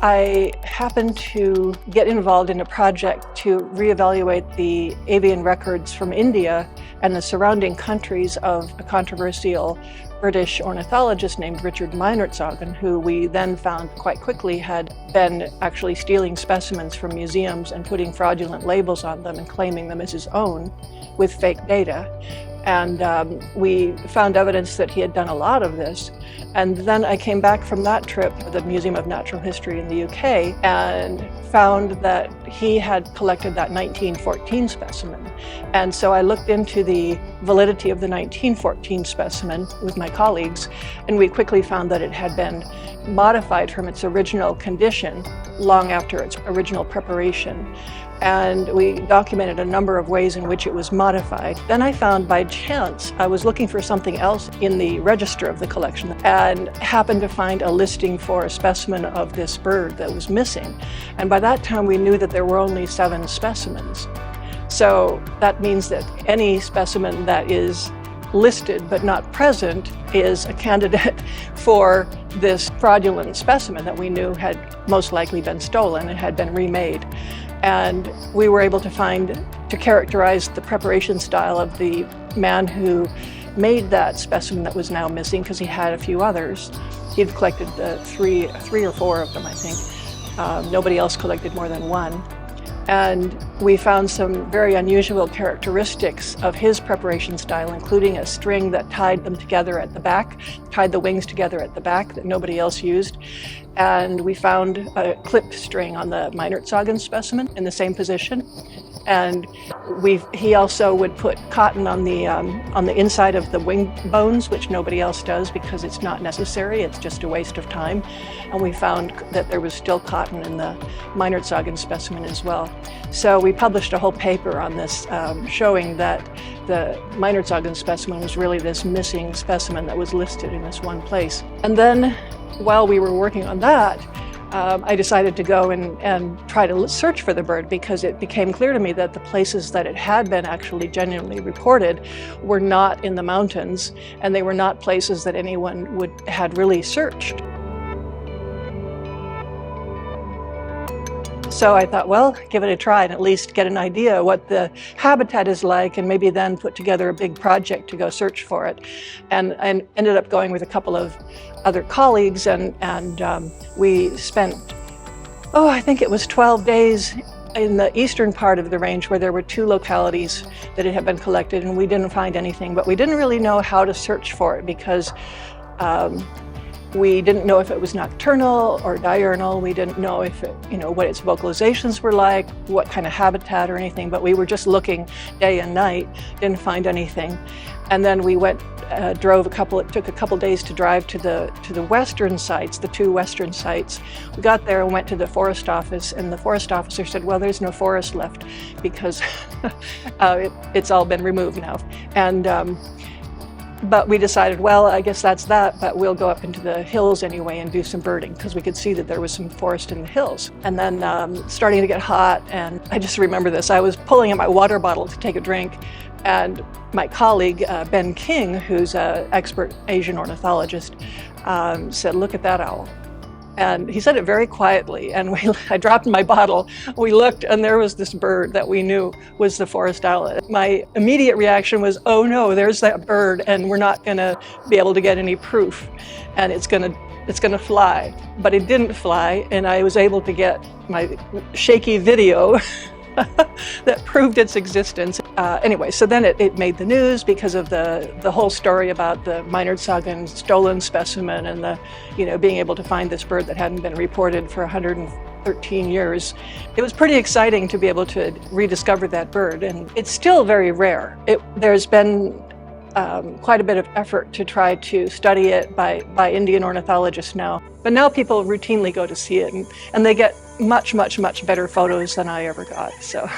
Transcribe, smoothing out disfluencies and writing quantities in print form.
I happened to get involved in a project to reevaluate the avian records from India and the surrounding countries of a controversial British ornithologist named Richard Meinertzhagen, who we then found quite quickly had been actually stealing specimens from museums and putting fraudulent labels on them and claiming them as his own with fake data. And we found evidence that he had done a lot of this. And then I came back from that trip to the Museum of Natural History in the UK and found that he had collected that 1914 specimen. And so I looked into the validity of the 1914 specimen with my colleagues, and we quickly found that it had been modified from its original condition long after its original preparation. And we documented a number of ways in which it was modified. Then I found by chance, I was looking for something else in the register of the collection and happened to find a listing for a specimen of this bird that was missing. And by that time we knew that there were only 7 specimens. So that means that any specimen that is listed but not present is a candidate for this fraudulent specimen that we knew had most likely been stolen and had been remade. And we were able to characterize the preparation style of the man who made that specimen that was now missing, because he had a few others. He'd collected three or four of them, I think. Nobody else collected more than one. And we found some very unusual characteristics of his preparation style, including a string that tied them together at the back, tied the wings together at the back that nobody else used. And we found a clipped string on the Meinertzhagen specimen in the same position. And he also would put cotton on the inside of the wing bones, which nobody else does because it's not necessary, it's just a waste of time. And we found that there was still cotton in the Meinertzhagen specimen as well. So we published a whole paper on this, showing that the Meinertzhagen specimen was really this missing specimen that was listed in this one place. And then while we were working on that, I decided to go and try to search for the bird, because it became clear to me that the places that it had been actually genuinely reported were not in the mountains, and they were not places that anyone had really searched. So I thought, well, give it a try and at least get an idea what the habitat is like, and maybe then put together a big project to go search for it. And I ended up going with a couple of other colleagues, and we spent, I think it was 12 days in the eastern part of the range, where there were 2 localities that it had been collected, and we didn't find anything. But we didn't really know how to search for it, because we didn't know if it was nocturnal or diurnal. We didn't know if what its vocalizations were like, what kind of habitat or anything, but we were just looking day and night, didn't find anything. And then we went, it took a couple days to drive to the western sites, the 2 western sites. We got there and went to the forest office, and the forest officer said, well, there's no forest left because it's all been removed now. And but we decided, well, I guess that's that, but we'll go up into the hills anyway and do some birding, because we could see that there was some forest in the hills. And then starting to get hot, and I just remember this. I was pulling out my water bottle to take a drink, and my colleague, Ben King, who's an expert Asian ornithologist, said, look at that owl. And he said it very quietly, and I dropped my bottle. We looked, and there was this bird that we knew was the forest owlet. My immediate reaction was, oh no, there's that bird, and we're not going to be able to get any proof, and it's going to fly. But it didn't fly, and I was able to get my shaky video that proved its existence. Anyway, so then it made the news because of the whole story about the Meinertzhagen stolen specimen and being able to find this bird that hadn't been reported for 113 years. It was pretty exciting to be able to rediscover that bird, and it's still very rare. There's been quite a bit of effort to try to study it by Indian ornithologists now. But now people routinely go to see it, and they get much, much, much better photos than I ever got. So.